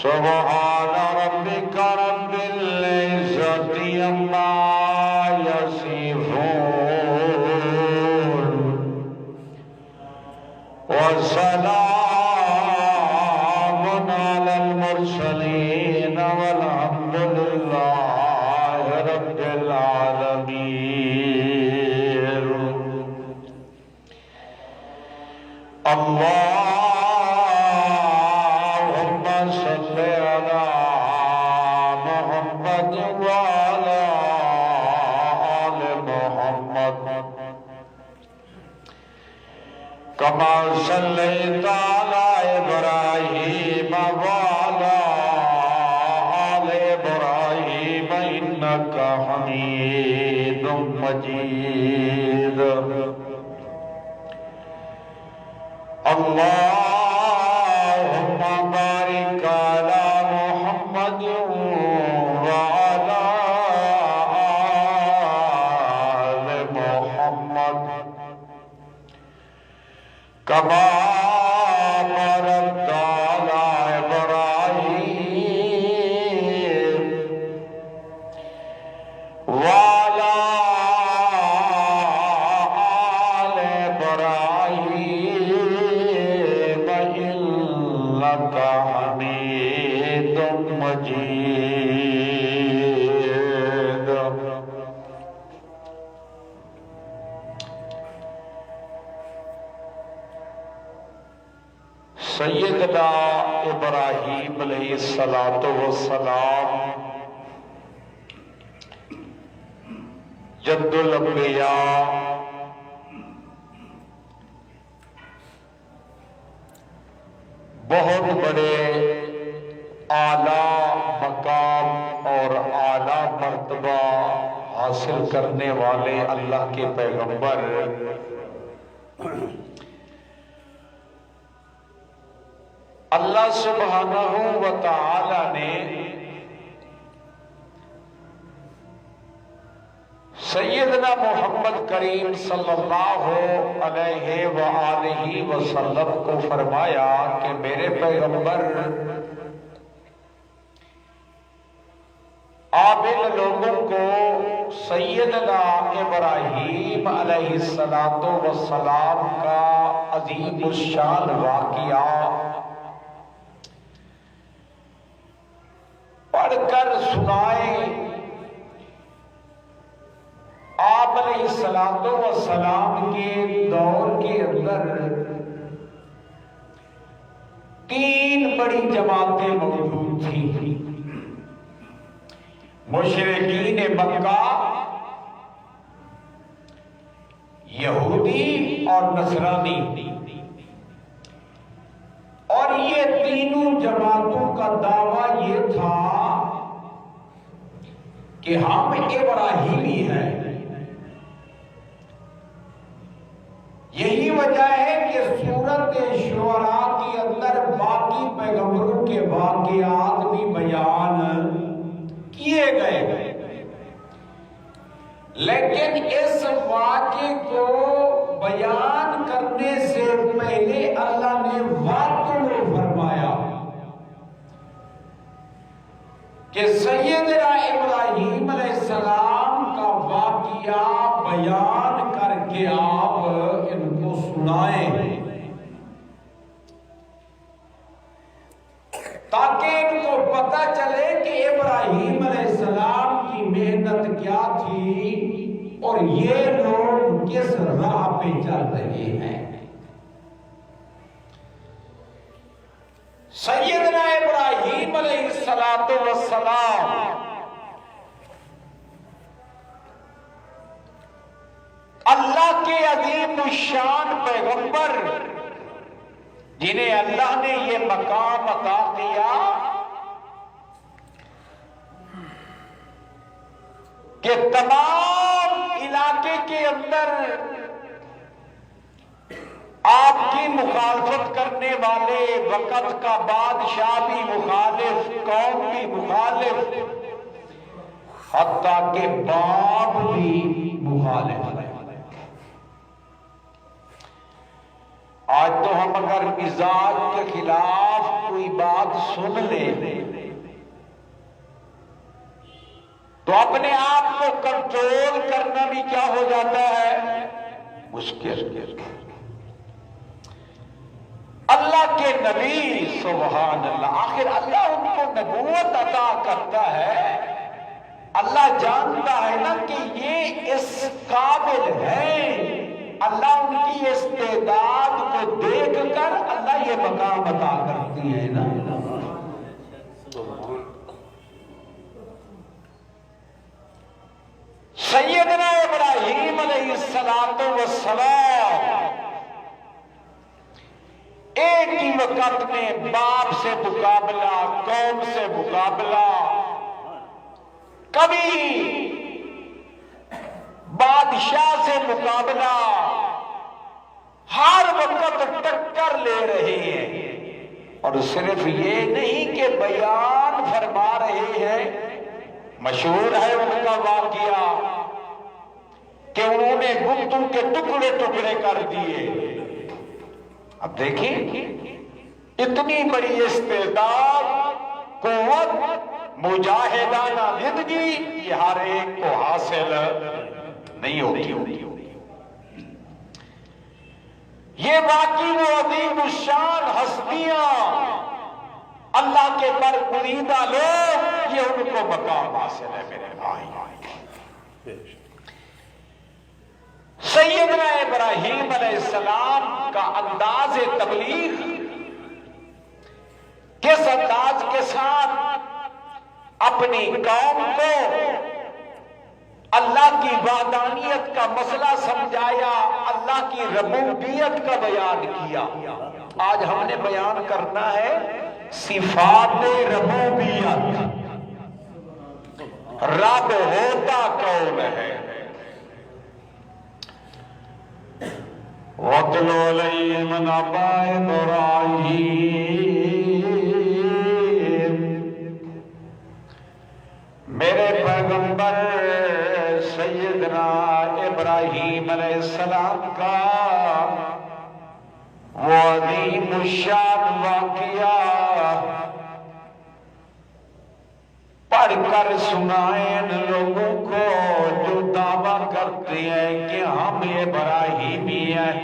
سبحان ربك رب العزة عما يصفون وسلام على المرسلين والحمد لله رب العالمين. اللهم صل على محمد وعلى آل محمد كما صليت على إبراهيم وعلى آل إبراهيم إنك حميد مجيد. اللهم بارك على محمد وعلى آل محمد كما باركت على إبراهيم وعلى آل إبراهيم إنك حميد مجيد. سیدنا ابراہیم علیہ السلام جد الانبیاء بہت بڑے اعلیٰ مقام اور اعلیٰ مرتبہ حاصل کرنے والے اللہ کے پیغمبر اللہ سبحانہ و تعالی نے سیدنا محمد کریم صلی اللہ علیہ وآلہ وسلم کو فرمایا کہ میرے پیغمبر آپ ان لوگوں کو سیدنا ابراہیم علیہ السلام کا عظیم الشان واقعہ پڑھ کر سنائیں. آپ علیہ السلام کے دور کے اندر 3 بڑی جماعتیں موجود تھیں. مشرکین مکہ، یہودی اور نصرانی. اور یہ تینوں جماعتوں کا دعویٰ یہ تھا کہ ہم ابراہیمی ہیں. یہی وجہ ہے کہ سورۃ شعراء کے اندر باقی پیغمبروں کے واقعات بھی بیان کیے گئے، لیکن اس واقعے کو بیان کرنے سے پہلے اللہ نے واقعہ فرمایا کہ سیدنا ابراہیم علیہ السلام کا واقعہ بیان کر کے آپ ان کو سنائیں تاکہ ان کو پتہ چلے کہ ابراہیم علیہ السلام کی محنت کیا تھی اور یہ لوگ کس راہ پہ چل رہے ہیں. سیدنا ابراہیم علیہ السلام اللہ کے عظیم الشان پیغمبر جنہیں اللہ نے یہ مقام عطا کیا کہ تمام علاقے کے اندر آپ کی مخالفت کرنے والے، وقت کا بادشاہ بھی مخالف، قوم بھی مخالف، حتیٰ کہ باپ بھی مخالف ہے. آج تو ہم اگر مزاج کے خلاف کوئی بات سن لے تو اپنے آپ کو کنٹرول کرنا بھی کیا ہو جاتا ہے؟ مشکل۔ اللہ کے نبی سبحان اللہ، آخر اللہ ان کو نبوت عطا کرتا ہے، اللہ جانتا ہے نا کہ یہ اس قابل ہیں، اللہ ان کی استعداد کو دیکھ کر اللہ یہ مقام عطا کرتی ہے نا۔ سیدنا ابراہیم علیہ السلام ایک ہی وقت میں باپ سے مقابلہ، قوم سے مقابلہ، کبھی بادشاہ سے مقابلہ، ہر وقت ٹکر لے رہے ہیں۔ اور صرف یہ نہیں کہ بیان فرما رہے ہیں، مشہور ہے ان کا واقعہ کہ انہوں نے گفتگو کے ٹکڑے ٹکڑے کر دیے۔ اب دیکھیں اتنی بڑی استعداد، قوت، مجاہدانہ زندگی یہ ہر ایک کو حاصل نہیں ہوتی۔ یہ واقعی وہ عظیم الشان ہستیاں، اللہ کے برگزیدہ لوگ، یہ ان کو مقام حاصل ہے میرے بھائی۔ سیدنا ابراہیم علیہ السلام کا انداز تبلیغ کس انداز کے ساتھ اپنی قوم کو اللہ کی وحدانیت کا مسئلہ سمجھایا، اللہ کی ربوبیت کا بیان کیا۔ آج ہم نے بیان کرنا ہے صفات ربوبیت، رب ہوتا کون ہے۔ وَاتْلُ عَلَيْهِمْ نَبَأَ إِبْرَاہِيمَ، میرے پیغمبر سیدنا ابراہیم علیہ السلام کا وہ عظیم الشان واقعہ پڑھ کر سنائیں ان لوگوں کو جو دعویٰ کرتے ہیں کہ ہم ابراہیمی ہیں۔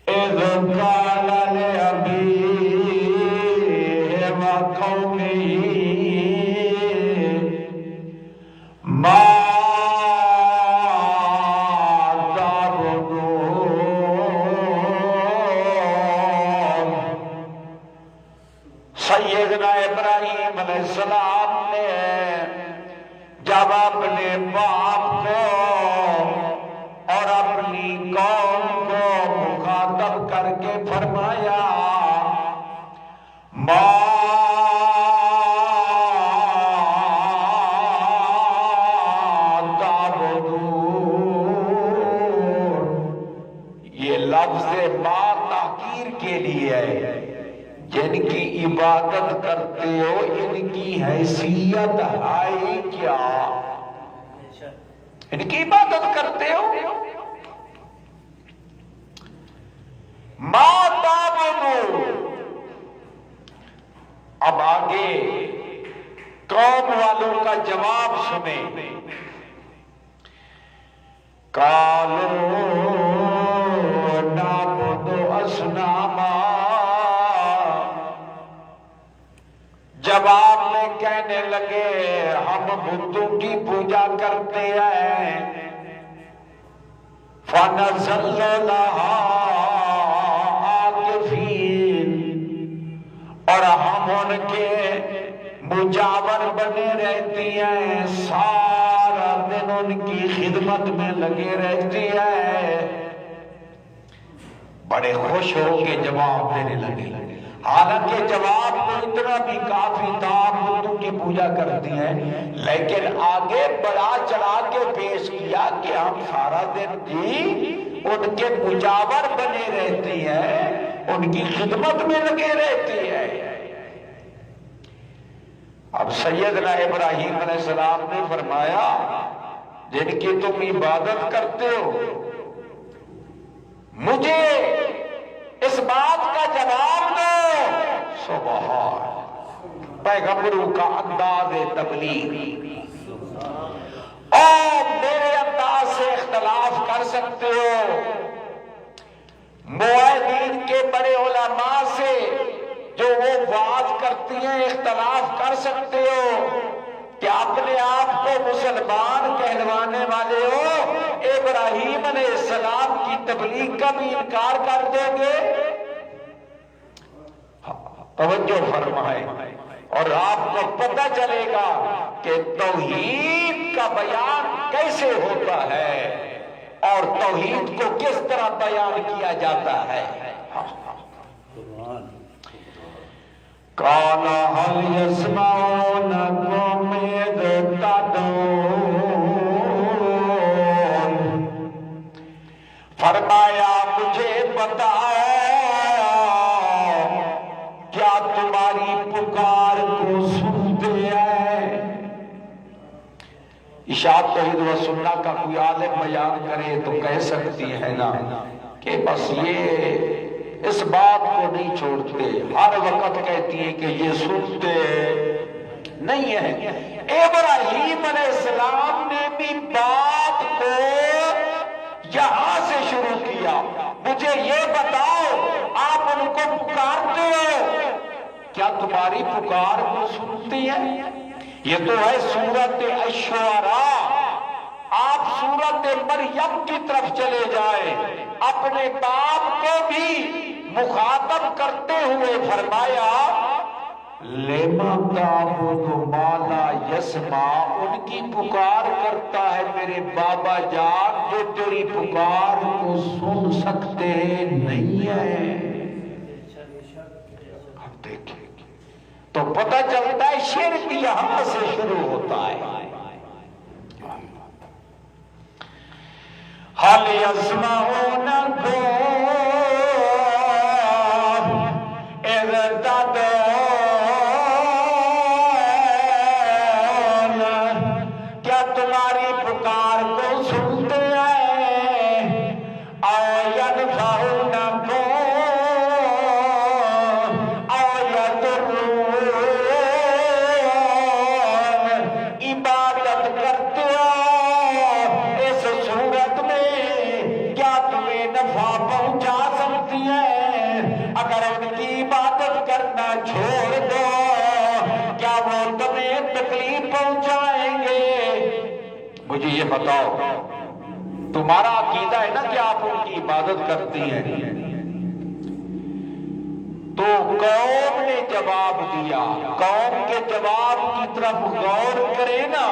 اِذْ قَالَ لِأَبِيهِ وَقَوْمِهِ مَا تَعْبُدُونَ، سیدنا ابراہیم علیہ السلام نے جب اپنے باپ کو اور اپنی قوم کو مخاطب کر کے فرمایا ما تعبدون، یہ لفظ ما تحقیر کے لیے ہے، جن کی عبادت کرتے ہو ان کی حیثیت ہے کیا؟ ان کی عبادت کرتے ہو؟ ما تعبدون۔ اب آگے قوم والوں کا جواب سنیں۔ قالوا نعبد اصناما، جواب میں کہنے لگے ہم بتوں کی پوجا کرتے ہیں۔ فَنَظَلُّ لَهَا عَاكِفِينَ، اور ہم ان کے مجاور بنے رہتی ہیں، سارا دن ان کی خدمت میں لگے رہتی ہیں۔ بڑے خوش ہو کے جواب دینے لگے، حالانکہ جواب تو اتنا بھی کافی تھا، بتوں کی پوجا کرتی ہیں، لیکن آگے بڑا چڑھا کے پیش کیا کہ ہم سارا دن جی ان کے مجاور بنے رہتی ہیں، ان کی خدمت میں لگے رہتی ہے۔ اب سیدنا ابراہیم علیہ السلام نے فرمایا جن کی تم عبادت کرتے ہو، مجھے اس اس بات کا جواب دو۔ سبحان پیغمبروں کا انداز تبلیغ۔ اور میرے انداز سے اختلاف کر سکتے ہو، موحدین کے بڑے علماء سے جو وہ بات کرتی ہیں اختلاف کر سکتے ہو، کہ اپنے آپ کو مسلمان کہلوانے والے ہو ابراہیم علیہ السلام کی تبلیغ کا بھی انکار کر دیں گے؟ توجہ فرمائیں، اور آپ کو پتہ چلے گا کہ توحید کا بیان کیسے ہوتا ہے اور توحید کو کس طرح بیان کیا جاتا ہے۔ قَالَ هَلْ يَسْمَعُونَكُمْ إِذْ تَدْعُونَ، فرمایا مجھے بتاؤ کیا تمہاری پکار کو سنتے ہیں؟ اشاعت توحید و سنت کا کوئی عالم بیان کرے تو کہہ سکتی ہے نا کہ بس یہ اس بات کو نہیں چھوڑتے، ہر وقت کہتی ہے کہ یہ سنتے نہیں ہے۔ ابراہیم علیہ السلام نے بھی بات کو یہاں سے شروع کیا، مجھے یہ بتاؤ آپ ان کو پکارتے ہو، کیا تمہاری پکار کو سنتی ہے؟ یہ تو ہے سورت الشعراء۔ آپ سورت مریم کی طرف چلے جائیں، اپنے باپ کو بھی مخاطب کرتے ہوئے فرمایا لِمَ تَعْبُدُ مَا لَا يَسْمَعُ، ان کی پکار کرتا ہے میرے بابا جان جو تیری پکار کو سن سکتے نہیں ہیں۔ اب دیکھیں تو پتہ چلتا ہے شرک یہاں سے شروع ہوتا ہے۔ حَلْ يَسْمَعُونَكُمْ إِذْ تَدْعُونَ، کیا تمہاری پکار کو سنتے ہیں؟ اَوْ يَنْفَعُونَكُمْ اَوْ يَضُرُّونَ، عبادت کرتے ہو اس صورت میں کیا تمہیں نفع پہنچا سکتی ہے؟ اگر ان کی عبادت کرنا چھوڑ دو کیا وہ تمہیں تکلیف پہنچائیں گے؟ مجھے یہ بتاؤ، تمہارا عقیدہ ہے نا کہ آپ ان کی عبادت کرتی ہیں، تو قوم نے جواب دیا، قوم کے جواب کی طرف غور کرے نا،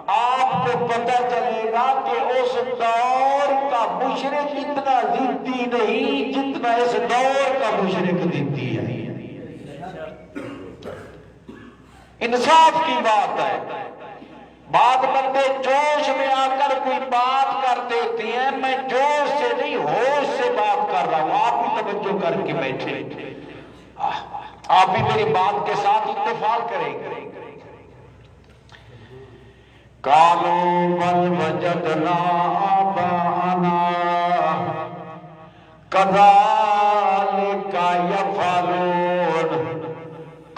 آپ کو پتہ چلے گا کہ اس دور کا مشرک اتنا ضدی نہیں جتنا اس دور کا مشرک ضدی ہے۔ انصاف کی بات ہے، بعض بندے جوش میں آ کر کوئی بات کر دیتی ہیں، میں جوش سے نہیں ہوش سے بات کر رہا ہوں، آپ بھی توجہ کر کے بیٹھے، آپ بھی میری بات کے ساتھ اتفاق کریں گے۔ قالوا بل وجدنا آباءنا كذلك يفعلون،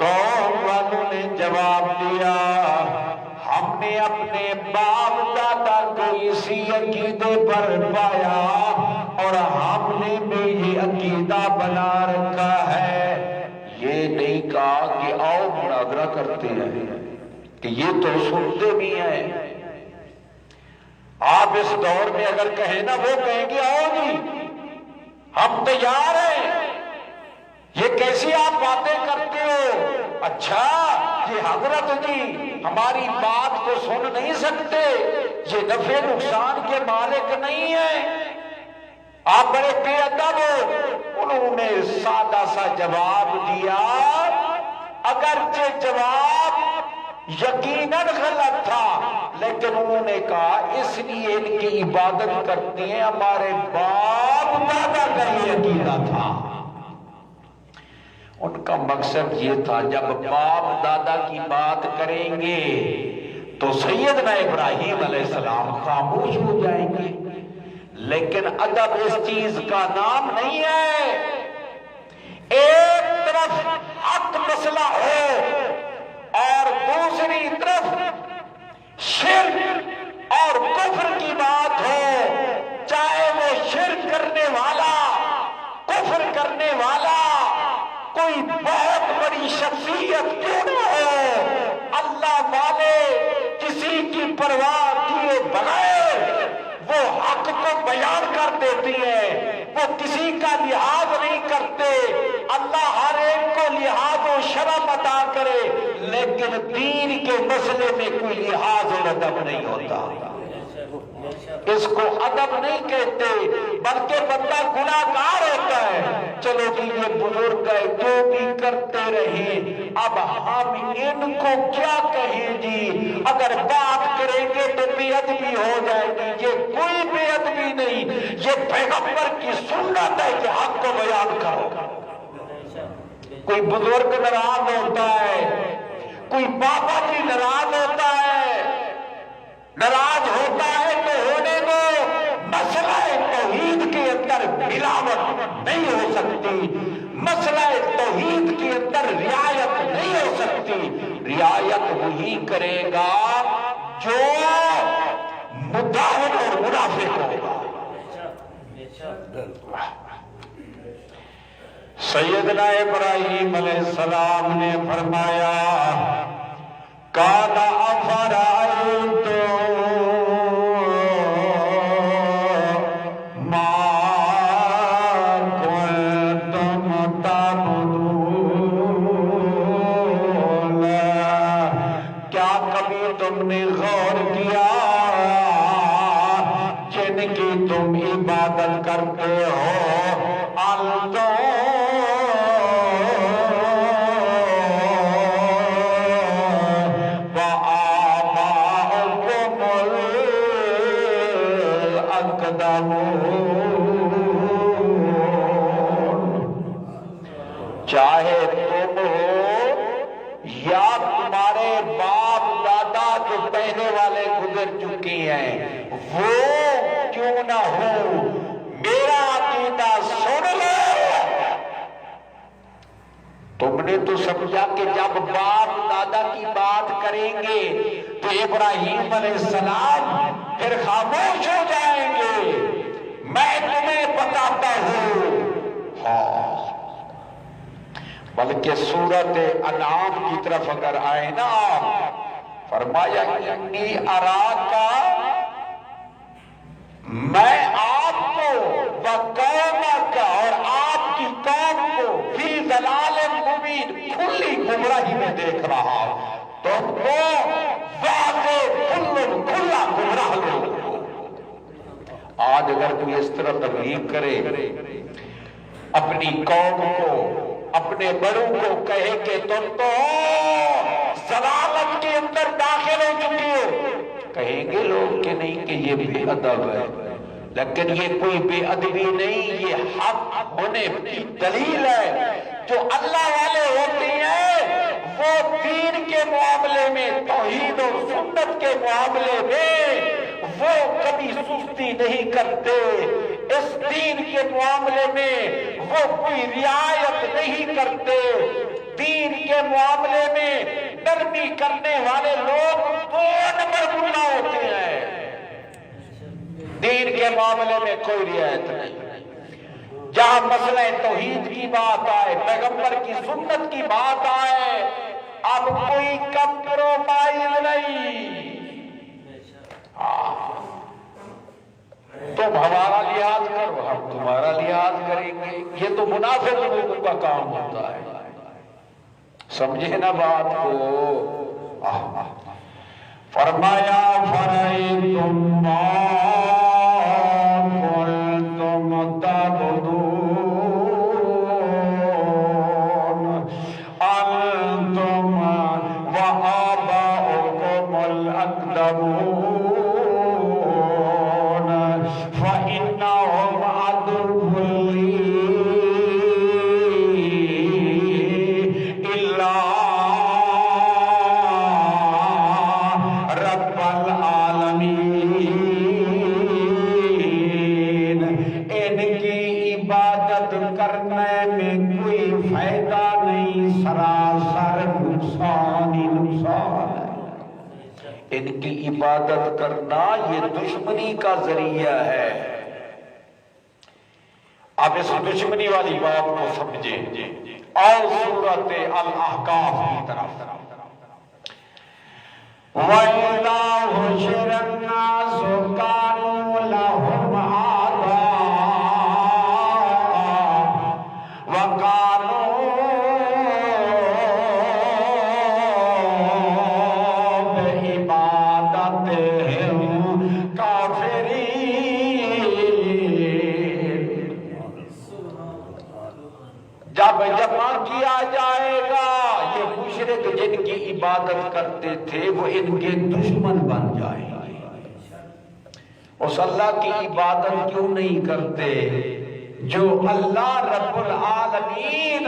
قوم والوں نے جواب دیا ہم نے اپنے باپ دادا کو اسی عقیدے پر پایا اور ہم نے بھی یہ عقیدہ بنا رکھا ہے۔ یہ نہیں کہا کہ آؤ مناظرہ کرتے ہیں، کہ یہ تو سنتے بھی ہیں۔ آپ اس دور میں اگر کہیں نا وہ کہیں گے آؤ جی ہم تیار ہیں، یہ کیسی آپ باتیں کرتے ہو؟ اچھا یہ حضرت جی ہماری بات کو سن نہیں سکتے، یہ نفع نقصان کے مالک نہیں ہیں، آپ بڑے بے ادب ہو۔ انہوں نے سادہ سا جواب دیا، اگرچہ جواب یقیناً غلط تھا لیکن انہوں نے کہا اس لیے ان کی عبادت کرتی ہیں، ہمارے باپ دادا کا یہ عقیدہ تھا۔ ان کا مقصد یہ تھا جب باپ دادا کی بات کریں گے تو سیدنا ابراہیم علیہ السلام خاموش ہو جائیں گے، لیکن ادب اس چیز کا نام نہیں ہے طرف حق مسئلہ ہو اور دوسری طرف شرک اور کفر کی بات ہو، چاہے وہ شرک کرنے والا، کفر کرنے والا کوئی بہت بڑی شخصیت کیوں نہ ہو، اللہ والے کسی کی پرواہ کیے بغیر وہ حق کو بیان کر دیتی ہے، وہ کسی کا لحاظ نہیں کرتے۔ اللہ ہر ایک کو لحاظ و شرم عطا کرے، لیکن دین کے مسئلے میں کوئی لحاظ اور ادب نہیں ہوتا۔ اس کو ادب نہیں کہتے، بلکہ بندہ گناہگار ہوتا ہے۔ چلو جی یہ بزرگ ہے، جو بھی کرتے رہے، اب ہم ان کو کیا کہیں جی، اگر بات کریں گے تو بے ادبی ہو جائے گی۔ یہ کوئی بے ادبی نہیں، یہ پیغمبر کی سنت ہے کہ حق کو بیان کرو۔ کوئی بزرگ ناراض ہوتا ہے، کوئی بابا جی ناراض ہوتا ہے، ناراض ہوتا ہے تو ہونے دو، مسئلہ توحید کے اندر ملاوٹ نہیں ہو سکتی، مسئلہ توحید کے اندر رعایت نہیں ہو سکتی۔ رعایت وہی کرے گا جو مداہن اور منافق ہوگا۔ سیدنا ابراہیم علیہ السلام نے فرمایا قَالَ أَفَرَأَيْتُم مَّا كُنتُمْ تَعْبُدُونَ، کیا کبھی تم نے غور کیا جن کی تم عبادت کرتے ہو؟ چاہے تم ہو یا تمہارے باپ دادا جو پہلے والے گزر چکی ہیں، وہ کیوں نہ ہو، میرا عقیدہ سن لو۔ تم نے تو سمجھا کہ جب باپ دادا کی بات کریں گے تو ابراہیم علیہ السلام پھر خاموش ہو جائیں گے۔ میں تمہیں بتاتا ہوں، بلکہ سورت انعام کی طرف اگر آئے نا، فرمایا انی اراکا، میں آپ کو وقومک اور آپ کی قوم کو فی ضلال مبین، کھلی گمراہی میں دیکھ رہا ہوں۔ تم کو واضح کھلا گمراہ لوگ ہو۔ آج اگر کوئی اس طرح تبلیغ کرے، اپنی قوم کو، اپنے بڑوں کو کہے کہ تم تو ضلالت کے اندر داخل ہو چکی ہو، کہیں گے لوگ کہ نہیں کہ یہ بے ادب ہے، لیکن یہ کوئی بے ادبی نہیں، یہ حق ہونے کی دلیل ہے۔ جو اللہ والے ہوتے ہیں وہ دین کے معاملے میں، توحید اور سنت کے معاملے میں وہ کبھی سستی نہیں کرتے، اس دین کے معاملے میں وہ کوئی رعایت نہیں کرتے، دین کے معاملے میں نرمی کرنے والے لوگ 2 نمبر ملا ہوتے ہیں، دین کے معاملے میں کوئی رعایت نہیں۔ جہاں مسئلہ توحید کی بات آئے، پیغمبر کی سنت کی بات آئے، اب کوئی کمپرومائز نہیں۔ تم ہمارا لحاظ کرو، ہم تمہارا لحاظ کریں گے، یہ تو منافق لوگوں کا کام ہوتا ہے۔ سمجھے نا بات کو؟ فرمایا فرأیتم ما کنتم تعبدون انتم وآباؤکم الاقدمون فإنهم عدو لي إلا رب العالمين عبادت کرنے میں کوئی فائدہ نہیں، سراسر نقصان ہی نقصان ہے۔ ان کی عبادت کرنا یہ دشمنی کا ذریعہ ہے۔ آپ اس دشمنی والی بات کو سمجھیں اور سورۃ الاحقاف کی طرف۔ وَإِذَا حُشِرَ النَّاسُ كَانُوا لَهُمْ أَعْدَاءً وَكَانُوا بِعِبَادَتِهِمْ كَافِرِينَ۔ جب جمع کیا جائے گا یہ مشرک جن کی عبادت کرتے تھے وہ ان کے دشمن بن جائیں گے۔ اس اللہ کی عبادت کیوں نہیں کرتے جو اللہ رب العالمین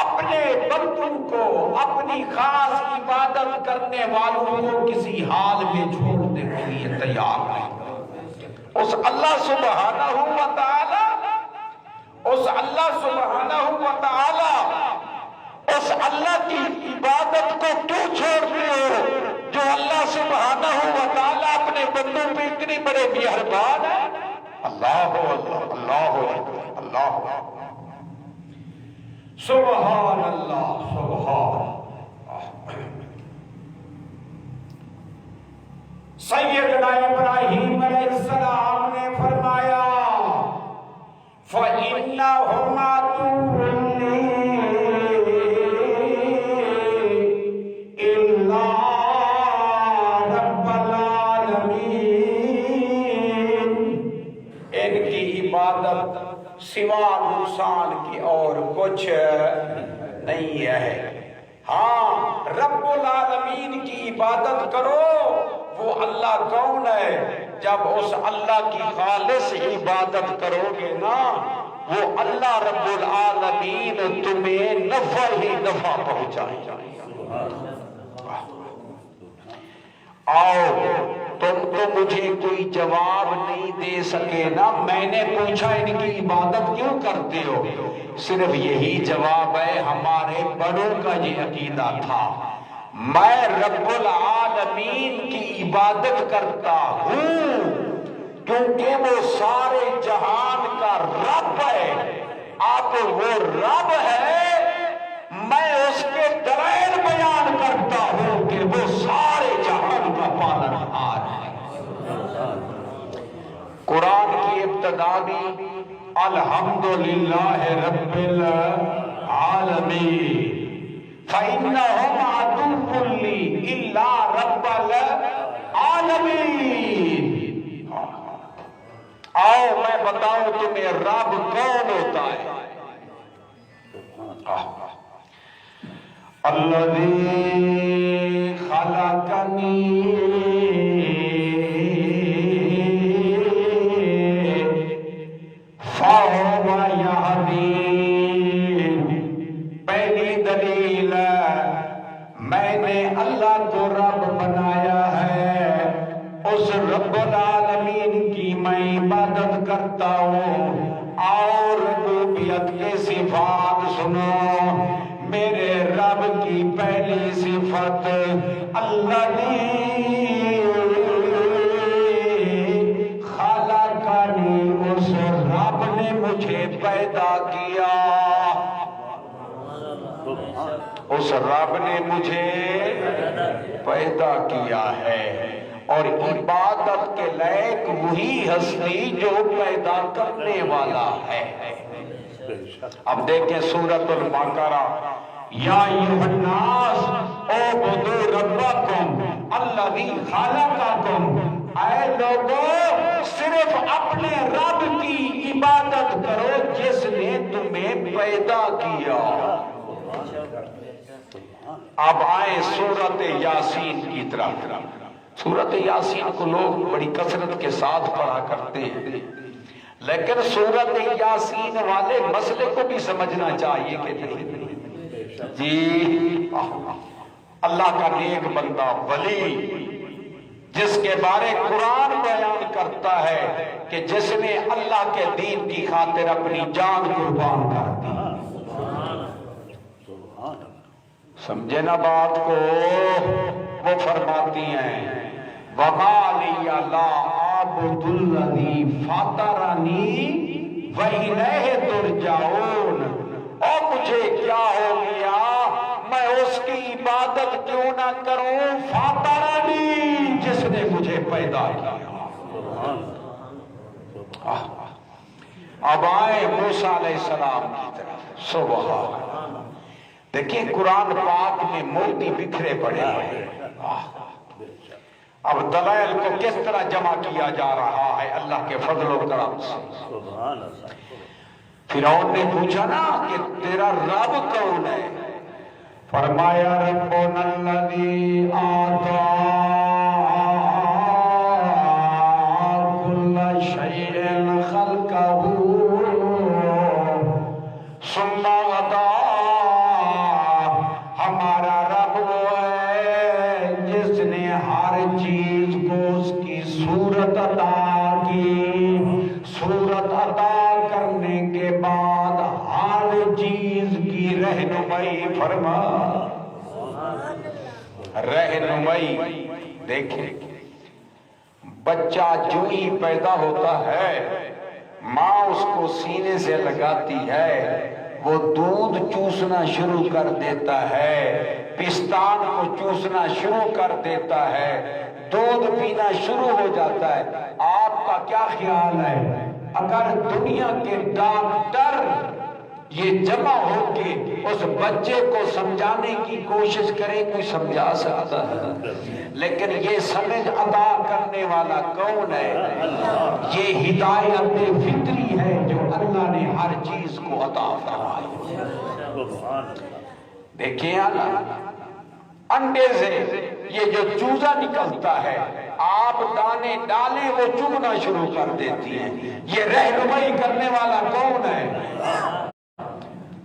اپنے بندوں کو، اپنی خاص عبادت کرنے والوں کو کسی حال میں چھوڑنے کے لیے تیار ہے۔ اس اللہ سبحانہ و تعالی، اس اللہ سبحانہ و تعالی، اس اللہ کی عبادت کو کیوں چھوڑتے ہو جو اللہ سبحانہ و تعالی اپنے بندوں پہ اتنی بڑے مہربان ہے؟ اللہ اللہ اللہ سبحان اللہ سبحان۔ سیدنا ابراہیم علیہ السلام نے فرمایا فَإِنَّهُمْ عَدُوٌّ لِّي إِلَّا رَبَّ الْعَالَمِينَ۔ ان کی عبادت سوا نقصان کی اور کچھ نہیں ہے۔ ہاں رب العالمین کی عبادت کرو۔ وہ اللہ کون ہے؟ جب اس اللہ کی خالص عبادت کرو گے نا وہ اللہ رب العالمین تمہیں نفع ہی نفع پہنچائے۔ آؤ تم تو مجھے کوئی جواب نہیں دے سکے نا، میں نے پوچھا ان کی عبادت کیوں کرتے ہو؟ صرف یہی جواب ہے ہمارے بڑوں کا یہ عقیدہ تھا، میں رب العالمین کی عبادت کرتا ہوں کیونکہ وہ سارے جہان کا رب ہے۔ اب وہ رب ہے، میں اس کے دلائل بیان کرتا ہوں کہ وہ سارے جہان کا پالنہار ہے۔ قرآن کی ابتدا بھی الحمدللہ رب العالمین فَإِنَّهُمْ عَدُوٌّ لِّي إِلَّا رَبَّ الْعَالَمِينَ۔ آؤ میں بتاؤں تمہیں رب کون ہوتا ہے۔ الَّذِي خَلَقَنِي فَهُوَ يَهْدِينِ۔ پہلی دلیل میں نے اللہ کو رب بنایا ہے، اس رب العالمین کی میں عبادت کرتا ہوں۔ اور ربوبیت کے صفات سنو، میرے رب کی پہلی صفت الذی خلقنی، اس رب نے مجھے پیدا کیا، اس رب نے مجھے پیدا کیا ہے۔ اور عبادت کے لائق وہی ہستی جو پیدا کرنے والا ہے۔ اب دیکھیں سورۃ البقرہ، یا ایھا الناس اعبدوا ربکم الذی خلقکم۔ اے لوگوں صرف اپنے رب کی عبادت کرو جس نے تمہیں پیدا کیا۔ اب آئے سورۃ یاسین کی طرف۔ سورۃ یاسین کو لوگ بڑی کثرت کے ساتھ پڑھا کرتے ہیں، لیکن سورۃ یاسین والے مسئلے کو بھی سمجھنا چاہیے کہ نہیں جی اللہ کا نیک بندہ ولی جس کے بارے قرآن بیان کرتا ہے کہ جس نے اللہ کے دین کی خاطر اپنی جان قربان کر دی. سمجھے نا بات کو؟ وہ فرماتی ہیں وَمَا لِيَ لَا أَعْبُدُ الَّذِي فَطَرَنِي وَإِلَيْهِ تُرْجَعُونَ. اور مجھے کیا ہو گیا، میں اس کی عبادت کیوں نہ کروں، فَطَرَنِي، جس نے مجھے پیدا کیا. اب آئے موسیٰ علیہ السلام کی طرف. سبحان. دیکھیں قرآن پاک میں موتی بکھرے پڑے ہیں. اب دلائل کو کس طرح جمع کیا جا رہا ہے اللہ کے فضل و کرم سے. فرعون نے پوچھا نا کہ تیرا رب کون ہے؟ فرمایا ربنا الذی آتا کل شیء خلقہ ثم غدا. ہمارا رب وہ ہے جس نے ہر چیز کو اس کی صورت عطا کی. صورت عطا کرنے کے بعد ہر چیز کی رہنمائی فرما. رہنمائی دیکھیں، بچہ جو ہی پیدا ہوتا ہے ماں اس کو سینے سے لگاتی ہے، وہ دودھ چوسنا شروع کر دیتا ہے، پستان کو چوسنا شروع کر دیتا ہے، دودھ پینا شروع ہو جاتا ہے. آپ کا کیا خیال ہے اگر دنیا کے ڈاکٹر یہ جمع ہو کے اس بچے کو سمجھانے کی کوشش کرے، کوئی سمجھا سکتا ہے؟ لیکن یہ سمجھ عطا کرنے والا کون ہے؟ یہ ہدایت فطری ہے جو اللہ نے ہر چیز کو عطا فرمائی. دیکھیں انڈے سے یہ جو چوزا نکلتا ہے، آپ دانے ڈالیں وہ چگنا شروع کر دیتی ہیں. یہ رہنمائی کرنے والا کون ہے؟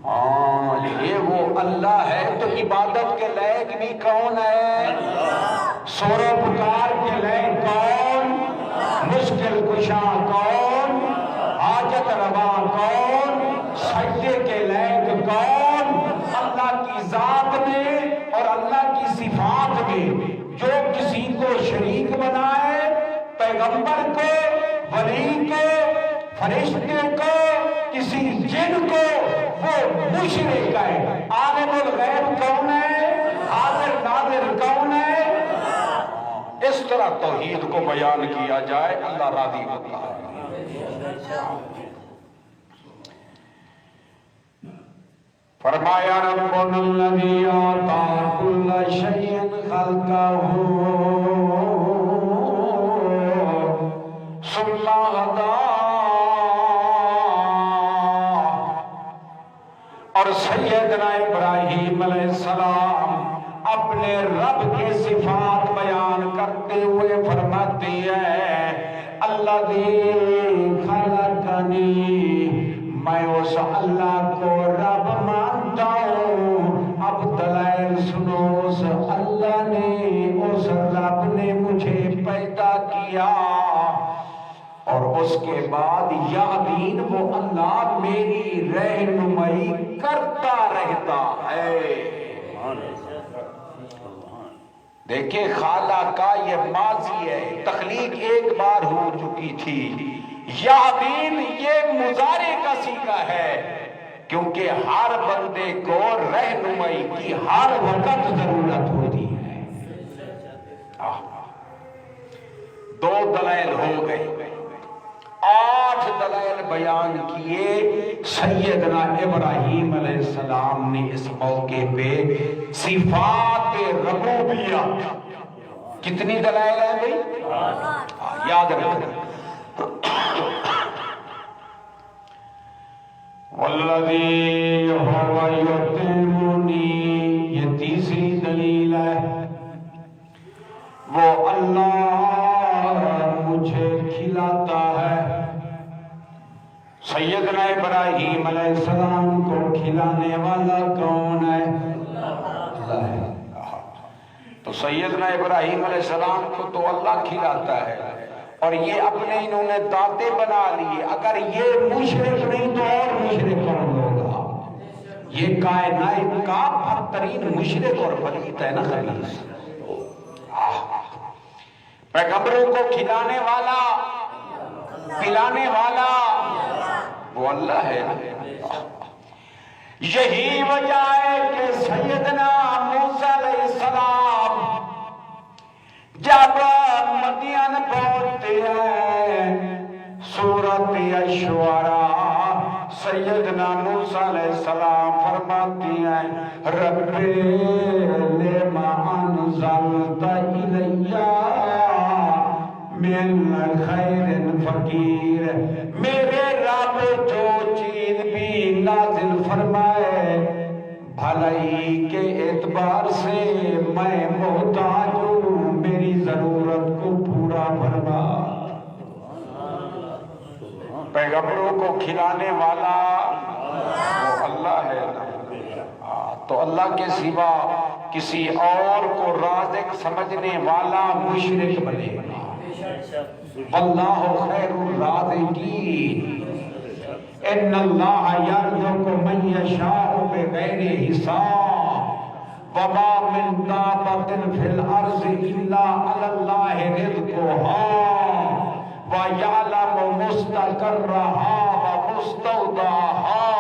ہاں یہ وہ اللہ ہے. تو عبادت کے لائق بھی کون ہے؟ سور و پکار کے لائق کون؟ مشکل کشا کون؟ حاجت روا کون؟ سجدے کے لائق کون؟ اللہ کی ذات میں اور اللہ کی صفات میں جو کسی کو شریک بنائے، پیغمبر کو، ولی کو، فرشتے کو، کسی جن کو، وہ مشرک ہے. عالم الغیب کون ہے؟ حاضر ناظر کون ہے؟ اس طرح توحید کو بیان کیا جائے اللہ راضی ہوتا ہے. فرمایا ربنا الذی اعطى كل شيء خلقه ثم هدى. اور سیدنا ابراہیم علیہ السلام اپنے رب کی صفات بیان کرتے ہوئے فرماتے ہیں الذی خلقنی، میں اس اللہ کو رب مانتا ہوں. اب دلائل سنو، اس اللہ نے، اس رب نے مجھے پیدا کیا اور اس کے بعد یادین وہ اللہ میری رہنمائی کرتا رہتا ہے. دیکھیں خالہ کا یہ ماضی ہے، تخلیق ایک بار ہو چکی تھی. یادین یہ مضارع کا صیغہ ہے کیونکہ ہر بندے کو رہنمائی کی ہر وقت ضرورت ہوتی ہے. دو دلائل ہو گئے، 8 دلائل بیان کیے. سیدنا ابراہیم علیہ السلام نے اس موقع پہ صفات ربوبیہ. کتنی دلائل ہیں بھائی؟ یاد رکھنا. والذی هو یطعمنی، یہ تیسری دلیل ہے. وہ اللہ مجھے کھلاتا ہے. سیدنا ابراہیم علیہ السلام کو کھلانے والا کون ہے؟ اللہ ہے. تو سیدنا ابراہیم علیہ السلام کو تو اللہ کھلاتا ہے اور یہ اپنے انہوں نے دانتے بنا لیے. اگر یہ مشرک نہیں تو اور مشرک کون ہوگا؟ یہ کائنات کا بدترین مشرک اور پلیت ہے نا خبیث. پیغمبروں کو کھلانے والا پلانے والا وہ اللہ ہے. یہی وجہ ہے کہ سیدنا موسیٰ علیہ السلام جب مدین پہنچتے ہیں سورۃ الشعراء سیدنا موسیٰ علیہ السلام فرماتی ہیں رب لما انزلت الی من خیر فقیر. میرے رب جو چیز بھی نازل فرمائے بھلائی کے اعتبار سے میں محتاج ہوں، میری ضرورت کو پورا فرما. پیغمبروں کو کھلانے والا وہ اللہ ہے نا. تو اللہ کے سوا کسی اور کو رازق سمجھنے والا مشرک بنے گا. اللہ خیر الرازقین ان اللہ یرزق من یشاء بغیر حساب وما من دابۃ فی الارض الا علی اللہ رزقها ویعلم مستقرها ومستودعها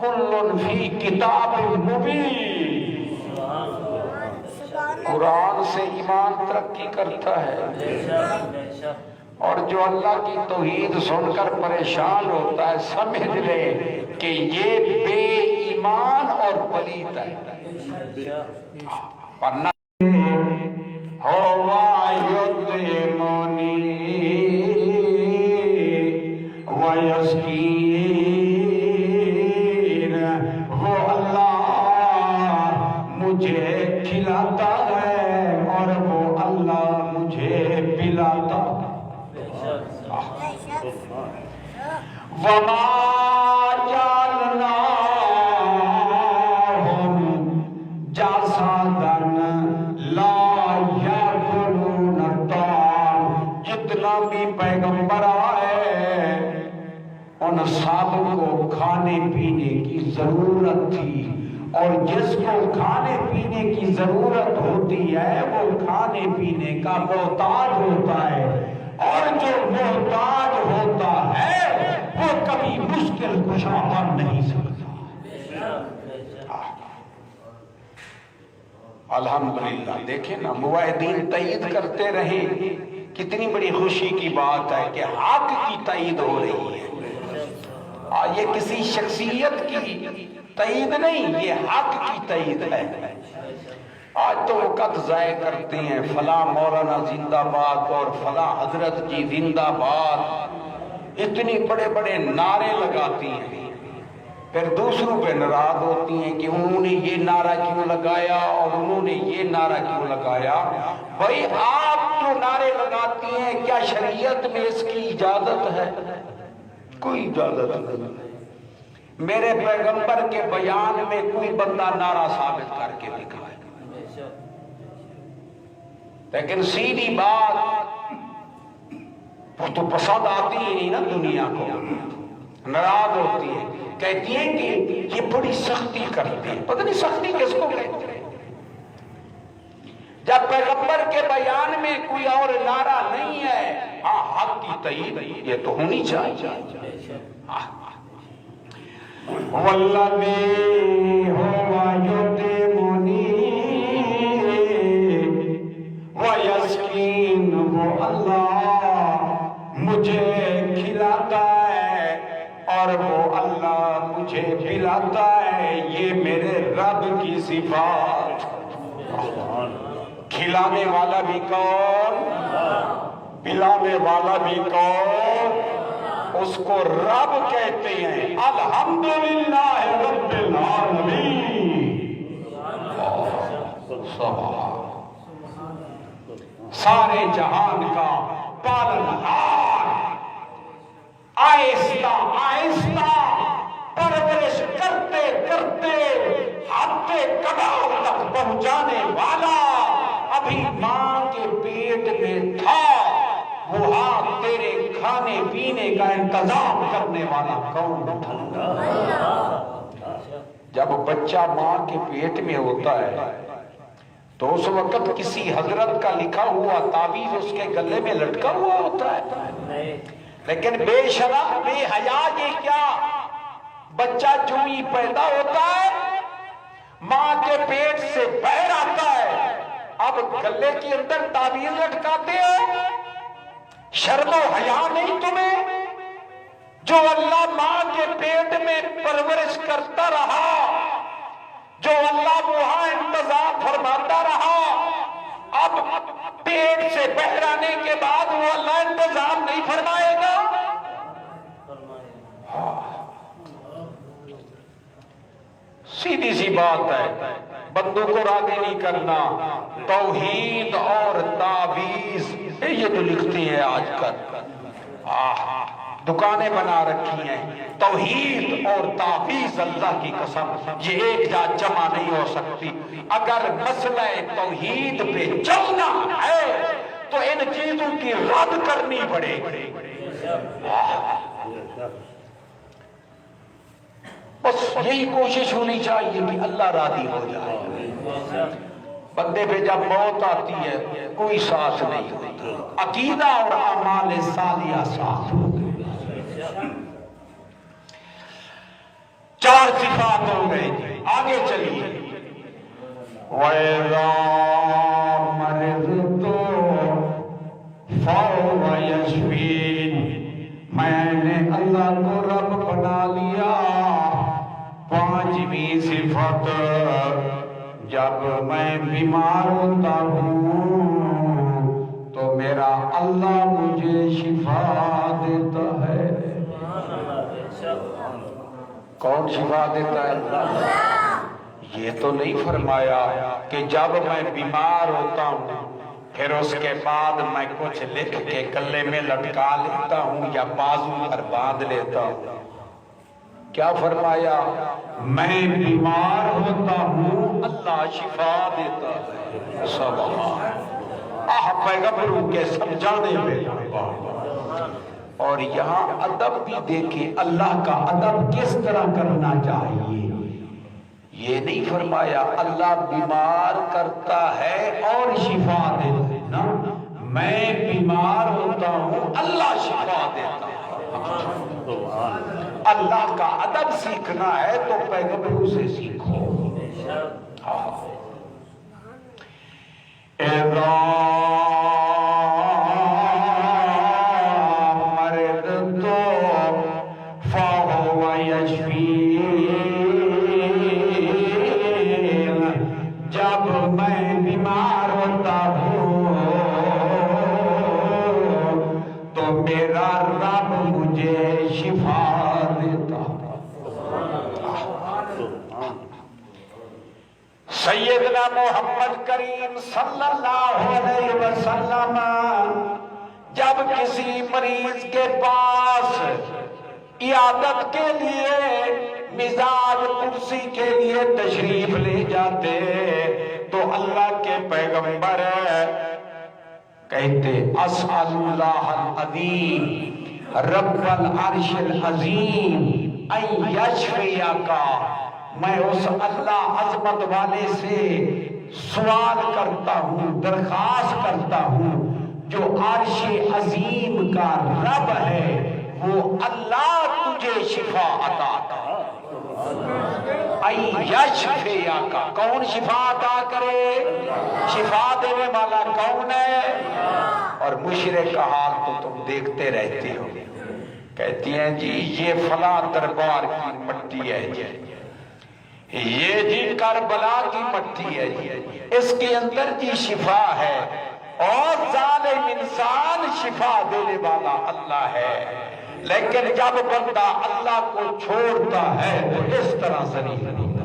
کل فی کتاب مبین. قرآن سے ایمان ترقی کرتا ہے اور جو اللہ کی توحید سن کر پریشان ہوتا ہے سمجھ لے کہ یہ بے ایمان اور پلیت ہے. ورنہ ہوا یطعمنی ویسقین، وہ اللہ مجھے کھلاتا ہے اور وہ اللہ مجھے پلاتا. وما جعلناہم جسدا لا یاکلون الطعام. جتنا بھی پیغمبر آئے ان سب کو کھانے پینے کی ضرورت تھی اور جس کو کھانے پینے کی ضرورت ہوتی ہے وہ کھانے پینے کا محتاج ہوتا ہے اور جو محتاج ہوتا ہے وہ کبھی مشکل کشا بن نہیں سکتا. الحمدللہ. دیکھیں نا موحدین تائید کرتے رہے، کتنی بڑی خوشی کی بات ہے کہ حق کی تائید ہو رہی ہے. یہ کسی شخصیت کی تائید نہیں، یہ حق کی تائید ہے. آج تو وقت ضائع کرتے ہیں فلاں مولانا زندہ باد اور فلاں حضرت جی زندہ باد، اتنی بڑے بڑے نعرے لگاتی ہیں، پھر دوسروں پہ ناراض ہوتی ہیں کہ انہوں نے یہ نعرہ کیوں لگایا اور انہوں نے یہ نعرہ کیوں لگایا. بھائی آپ جو نعرے لگاتی ہیں کیا شریعت میں اس کی اجازت ہے؟ کوئی اجازت نہیں. میرے پیغمبر کے بیان میں کوئی بندہ نعرہ ثابت کر کے دکھائے، لیکن سیدھی بات وہ تو پسند آتی ہی نہیں نا دنیا کو، ناراض ہوتی ہے، کہتی ہیں کہ یہ بڑی سختی کرتی ہے. پتہ نہیں سختی کس کو کہتے ہیں؟ جب پیغمبر کے بیان میں کوئی اور نعرہ نہیں ہے، ہاں حق کی تائید یہ تو ہونی چاہیے. والذی ہوا یطعمنی ویسقین، وہ اللہ مجھے کھلاتا ہے اور وہ اللہ مجھے پلاتا ہے. یہ میرے رب کی صفات. کھلانے والا بھی کون، پلانے والا بھی کون؟ اس کو رب کہتے ہیں. الحمدللہ رب العالمین. سارے جہان کا پالنہار، آہستہ آہستہ پرورش کرتے کرتے حد قدر تک پہنچانے والا انتظام کرنے والا کون تھا؟ جب بچہ ماں کے پیٹ میں ہوتا ہے تو اس وقت کسی حضرت کا لکھا ہوا تعویذ اس کے گلے میں لٹکا ہوا ہوتا ہے، لیکن بے شرم بے حیا یہ کیا، بچہ جو ہی پیدا ہوتا ہے ماں کے پیٹ سے باہر آتا ہے، اب گلے کے اندر تعویذ لٹکاتے ہو، شرم و حیا نہیں تمہیں؟ جو اللہ ماں کے پیٹ میں پرورش کرتا رہا، جو اللہ وہاں انتظام فرماتا رہا، اب پیٹ سے باہر آنے کے بعد وہ اللہ انتظام نہیں فرمائے گا؟ سیدھی سی بات ہے، بندوں کو راضی نہیں کرنا۔ توحید اور تعویذ یہ تو لکھتے ہیں آج کل، دکانیں بنا رکھی ہیں، توحید اور تعویذ، اللہ کی قسم یہ ایک جا جمع نہیں ہو سکتی۔ اگر مسئلہ توحید پہ چلنا ہے تو ان چیزوں کی رد کرنی پڑے گی۔ بس یہی کوشش ہونی چاہیے کہ اللہ راضی ہو جائے۔ بندے پہ جب موت آتی ہے کوئی ساتھ نہیں ہوتا، عقیدہ اور اعمال صالحہ ساتھ ہو گئے۔ 4 صفات ہو گئے، آگے چلیے۔ وَإِذَا مَرِضْتُ فَهُوَ يَشْفِينِ، میں نے اللہ کو رب بنا لیا۔ 5ویں صفت، جب میں بیمار ہوتا ہوں تو میرا اللہ مجھے شفا دیتا ہے۔ کون شفا دیتا ہے؟ یہ تو نہیں فرمایا کہ جب میں بیمار ہوتا ہوں پھر اس کے بعد میں کچھ لکھ کے گلے میں لٹکا لیتا ہوں یا بازو پر باندھ لیتا ہوں۔ کیا فرمایا؟ میں بیمار ہوتا ہوں اللہ شفا دیتا ہے۔ سبحان پیغمبروں کے سمجھانے میں، اور یہاں ادب بھی دیکھیں، اللہ کا ادب کس طرح کرنا چاہیے۔ یہ نہیں فرمایا اللہ بیمار کرتا ہے اور شفا دیتا ہے، نا، میں بیمار ہوتا ہوں اللہ شفا دیتا ہے۔ اللہ کا ادب سیکھنا ہے تو پیغمبروں سے سیکھو۔ جب میں بیمار ہوتا ہوں تو میرا رب مجھے شفا دیتا۔ سیدنا محمد کریم صلی اللہ علیہ وسلم جب کسی مریض کے پاس عیادت کے لیے مزاج کرسی کے لیے تشریف لے جاتے تو اللہ کے پیغمبر کہتے اسأل اللہ العظیم رب العرش العظیم ان یشفیک، میں اس اللہ عظمت والے سے سوال کرتا ہوں، درخواست کرتا ہوں جو عرش عظیم کا رب ہے، وہ اللہ تجھے شفا عطا کرے۔ یشفیک، کون شفا عطا کرے؟ شفا دینے والا کون ہے؟ اور مشرک کا حال تو تم دیکھتے رہتے ہو، کہتی ہیں جی یہ فلاں دربار کی مٹی ہے جی، یہ جی کربلا کی مٹی ہے جی، اس کے اندر جی شفا ہے، اور ظالم انسان شفا دینے والا اللہ ہے۔ لیکن جب بندہ اللہ کو چھوڑتا ہے تو اس طرح سے نہیں ہوتا۔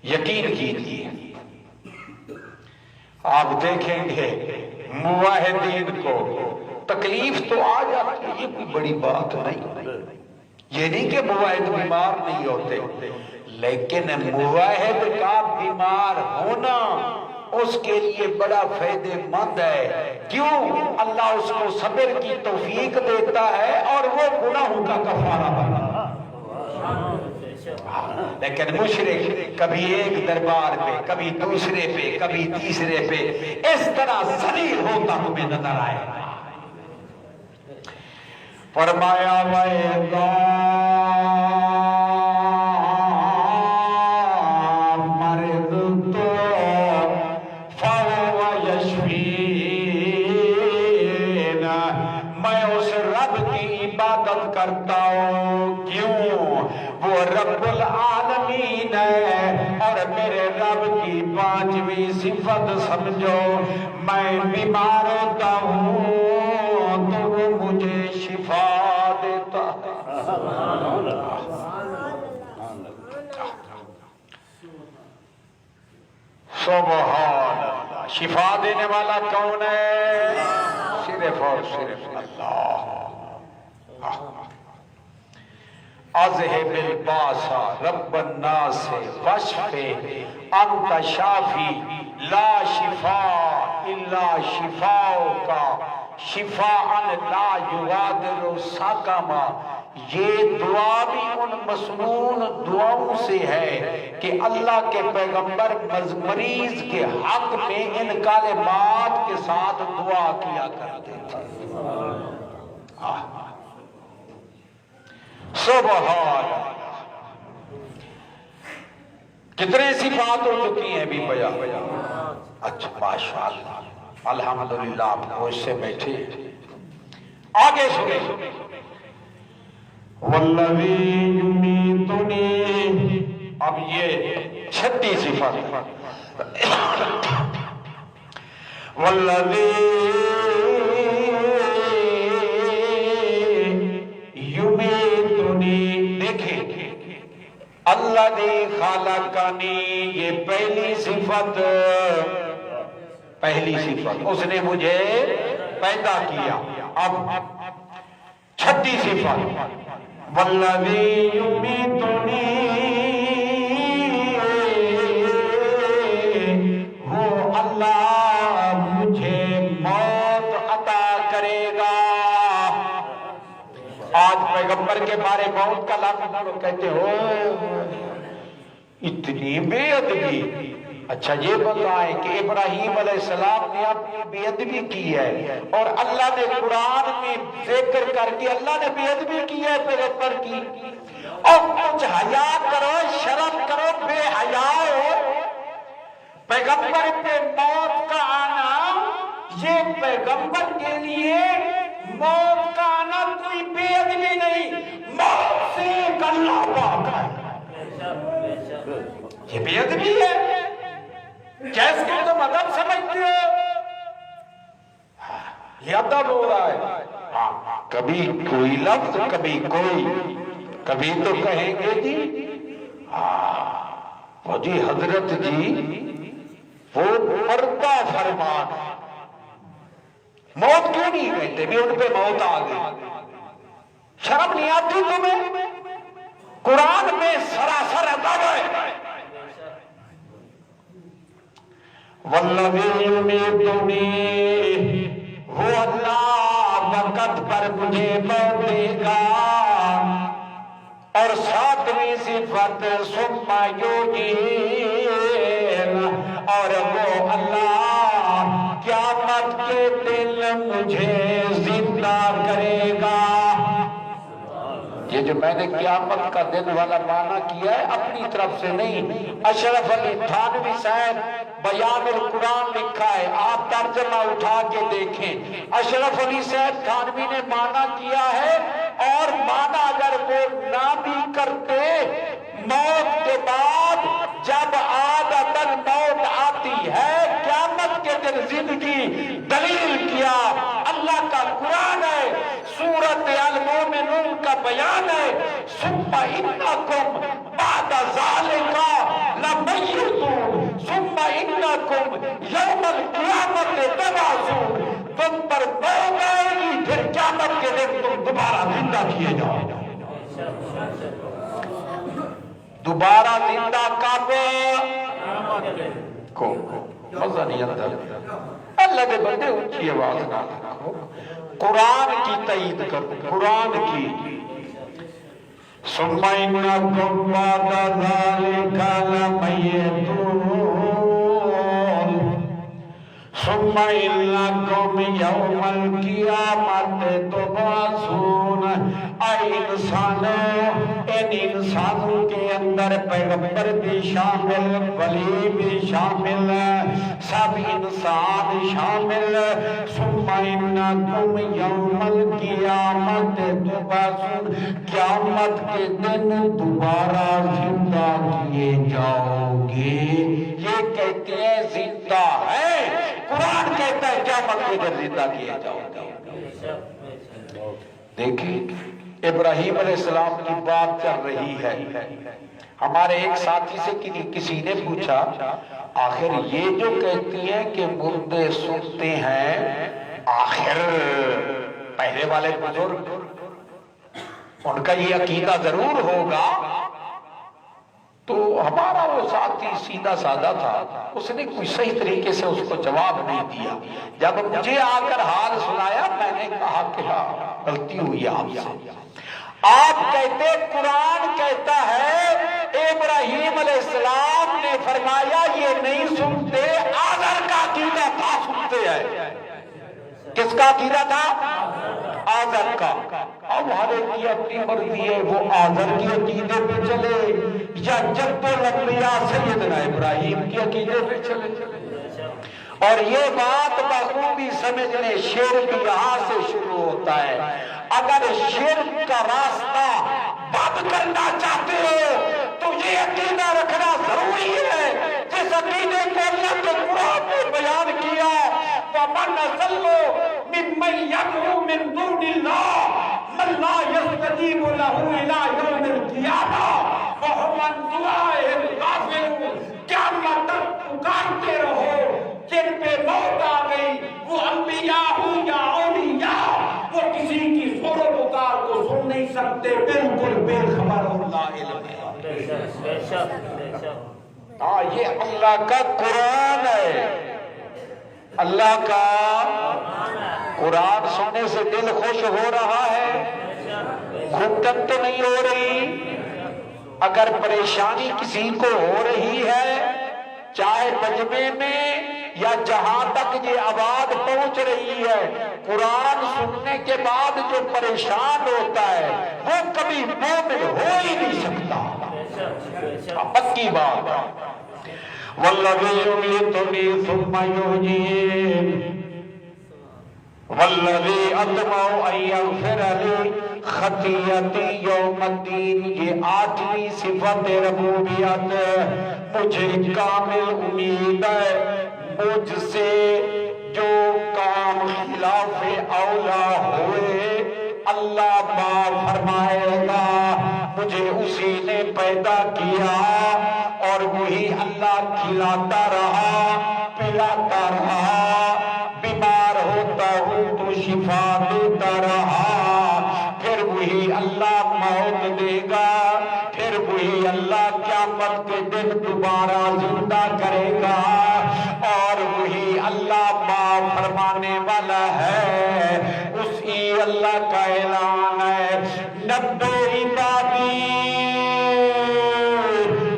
یقین کیجیے، آپ دیکھیں گے موحدین کو تکلیف تو آ جاتی ہے، یہ کوئی بڑی بات نہیں، یہ نہیں کہ موحد بیمار نہیں ہوتے، لیکن موحد کا بیمار ہونا اس کے لیے بڑا فائدہ مند ہے. کیوں؟ اللہ اس کو صبر کی توفیق دیتا ہے اور وہ گناہوں کا کفارہ بنتا ہے. لیکن مشرک کبھی ایک دربار پہ، کبھی دوسرے پہ، کبھی تیسرے پہ اس طرح ذلیل ہوتا ہمیں نظر آئے. فرمایا وَإِذَا مَرِضْتُ فَهُوَ يَشْفِينِ. میں اس رب کی عبادت کرتا ہوں. کیوں؟ وہ رب العالمین ہے. اور میرے رب کی پانچویں صفت سمجھو، میں بیمار ہوتا ہوں تو وہ مجھے شفا دیتا ہے. سبحان اللہ. شفا دینے والا کون ہے؟ صرف اور صرف اللہ. اذهب الباس رب الناس واشف انت شافی لا شفاء الا شفاؤک شفاء لا یغادر سقما. یہ دعا بھی ان مسنون دعاؤں سے ہے کہ اللہ کے پیغمبر مریض کے حق میں ان کلمات کے ساتھ دعا کیا کرتے تھے. سبحان. کتنے صفات ہو چکی ہیں ابھی بیان. اچھا ماشاءاللہ الحمدللہ. آپ کو اس سے بیٹھے آگے سنیں. والذی یمیتنی. اب یہ چھٹی صفت. والذی یمیتنی. دیکھیں الذی خلقنی، یہ پہلی صفت. پہلی صفت اس نے مجھے پیدا کیا. اب چھٹی صفت والذی یمیتنی، وہ اللہ مجھے موت عطا کرے گا. آج پیغمبر کے بارے موت کا لفظ کہتے ہو اتنی بے ادبی. اچھا یہ بتائیں کہ ابراہیم علیہ السلام نے اپنی بے ادبی کی ہے اور اللہ نے قرآن میں ذکر کر کے اللہ نے بے ادبی کی ہے پیغمبر کی. اور کچھ حیا کرو، شرم کرو، بے حیا ہو. پیغمبر پہ موت کا آنا، یہ پیغمبر کے لیے موت کا آنا کوئی بے ادبی نہیں. موت سے اللہ پاک ہے. یہ بے ادبی ہے. کیسے کہ تم ادب سمجھتے ہو؟ یہ ادب ہو رہا ہے. کبھی کوئی لفظ، کبھی کوئی، کبھی تو کہیں گے جی وہ جی حضرت جی وہ پردہ فرمان. موت کیوں نہیں کہتے بھی ان پہ موت آ گئی؟ شرم نہیں آتی تمہیں؟ قرآن میں سراسر ادب ہے. والذی یمیتنی، وہ اللہ وقت پر مجھے موت دے گا. اور ساتویں صفت ثم یحیین، اور وہ اللہ قیامت کے دن مجھے زندہ کرے گا. یہ جو میں نے قیامت کا دن والا معنی کیا ہے اپنی طرف سے نہیں. اشرف علی تھانوی صاحب بیان القرآن لکھا ہے، آپ ترجمہ اٹھا کے دیکھیں. اشرف علی صاحب تھانوی نے معنی کیا ہے. اور معنی اگر وہ نہ بھی کرتے، موت کے بعد جب عادتاً موت آتی ہے، قیامت کے دن زندگی دلیل کیا اللہ کا قرآن ہے. سورۃ المومنون کا بیان ہے. ثم انکم بعد ذالک لمیتون ثم انکم یوم القیامت تبعثون. تم پر موت آئے گی، پھر قیامت کے دن تم دوبارہ زندہ کیے جاؤ. دوبارہ زندہ کب کو مزہ نہیں آتا۔ اللہ کے بندے اونچی آواز نہ رکھو، قرآن کی تائید کرو، قرآن کی۔ ثم انکم بعد ذلک لمیتون ثم انکم یوم القیامت تبعثون۔ اے انسانوں، ان انسانوں کے اندر پیغمبر بھی شامل، ولی بھی شامل، سب انسان شامل۔ ثم انکم یوم القیامت تبعثون، قیامت کے دن دوبارہ زندہ کیے جاؤ گے۔ یہ کہتے ہیں زندہ ہے، قرآن کہتا ہے قیامت کے دن زندہ کیے جاؤ گے۔ دیکھیں ابراہیم علیہ السلام کی بات چل رہی ہے۔ ہمارے ایک ساتھی سے کسی نے پوچھا آخر یہ جو کہتی ہیں کہ مردے سنتے ہیں، آخر پہلے والے بزرگ ان کا یہ عقیدہ ضرور ہوگا۔ تو ہمارا وہ ساتھی سیدھا سادہ تھا، اس نے کوئی صحیح طریقے سے اس کو جواب نہیں دیا۔ جب مجھے آ کر حال سنایا میں نے کہا کہ ہاں غلطی ہوئی آپ سے۔ آپ کہتے قرآن کہتا ہے ابراہیم علیہ السلام نے فرمایا یہ نہیں سنتے، آذر کا عقیدہ تھا سنتے ہیں۔ کس کا عقیدہ تھا؟ آذر کا۔ اب ہر ایک کی اپنی مرضی ہے، وہ آذر کی عقیدے پہ چلے یا جد الانبیاء سیدنا ابراہیم کی عقیدے پہ چلے۔ اور یہ بات بخوبی سمجھنے، شرک یہاں سے شروع ہوتا ہے۔ اگر شرک کا راستہ بند کرنا چاہتے ہو تو یہ عقیدہ رکھنا ضروری ہے جس عقیدے کو اللہ کے قرآن نے بیان کیا۔ وَمَنْ أَضَلُّ مِمَّنْ يَدْعُو مِن دُونِ اللَّهِ مَن لَّا يَسْتَجِيبُ لَهُ إِلَىٰ يَوْمِ الْقِيَامَةِ وَهُمْ عَن دُعَائِهِمْ غَافِلُونَ۔ قیامت تک پکارتے رہو، جن پہ موت آ گئی، وہ انبیاء ہوں یا اولیاء، وہ کسی کی زور و پکار کو سن نہیں سکتے، بالکل بے خبر اللہ علم ہے۔ ہاں یہ اللہ کا قرآن ہے، اللہ کا قرآن سننے سے دل خوش ہو رہا ہے، گھٹن تو نہیں ہو رہی۔ اگر پریشانی کسی کو ہو رہی ہے، چاہے مجمع میں یا جہاں تک یہ آواز پہنچ رہی ہے، قرآن سننے کے بعد جو پریشان ہوتا ہے وہ کبھی مومن ہو ہی نہیں سکتا۔ پکی بات۔ وَالَّذِي يُمِيتُنِي ثُمَّ يُحْيِينِ وَالَّذِي أَطْمَعُ أَن يَغْفِرَ لِي خَطِيئَتِي يَوْمَ الدِّينِ۔ یہ 8ویں صفت ربوبیت۔ مجھے کامل امید ہے مجھ سے جو کام خلاف اولا ہوئے اللہ معاف فرمائے گا۔ مجھے اسی نے پیدا کیا اور وہی اللہ کھلاتا رہا، پلاتا رہا، بیمار ہوتا ہوں تو شفا دیتا رہا، پھر وہی اللہ موت دے گا، پھر وہی اللہ قیامت کے دن دوبارہ زندہ کرے گا، اور وہی اللہ معاف فرمانے والا ہے۔ اسی اللہ کا اعلان ہے، نبئ عبادی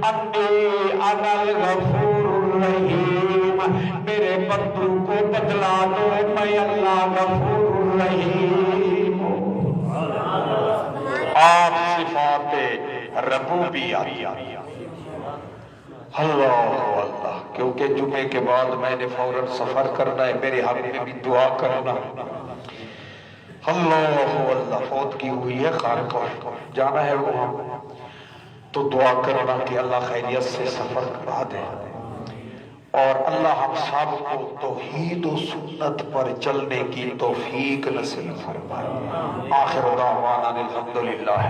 انی انا الغفور الرحیم۔ میرے بندوں کو بتلا دو میں اللہ غفور الرحیم ہوں۔ آپ صفات ربوبیت۔ اللہ اللہ، کیونکہ جمعے کے بعد میں نے فوراً سفر کرنا ہے، میرے حق میں بھی دعا کرنا۔ اللہ اللہ، فوت کی ہوئی ہے خان کو جانا ہے وہاں، تو دعا کرنا کہ اللہ خیریت سے سفر کرا دے، اور اللہ ہم سب کو توحید و سنت پر چلنے کی توفیق نصیب فرمائے۔ آخر دعوانا الحمدللہ۔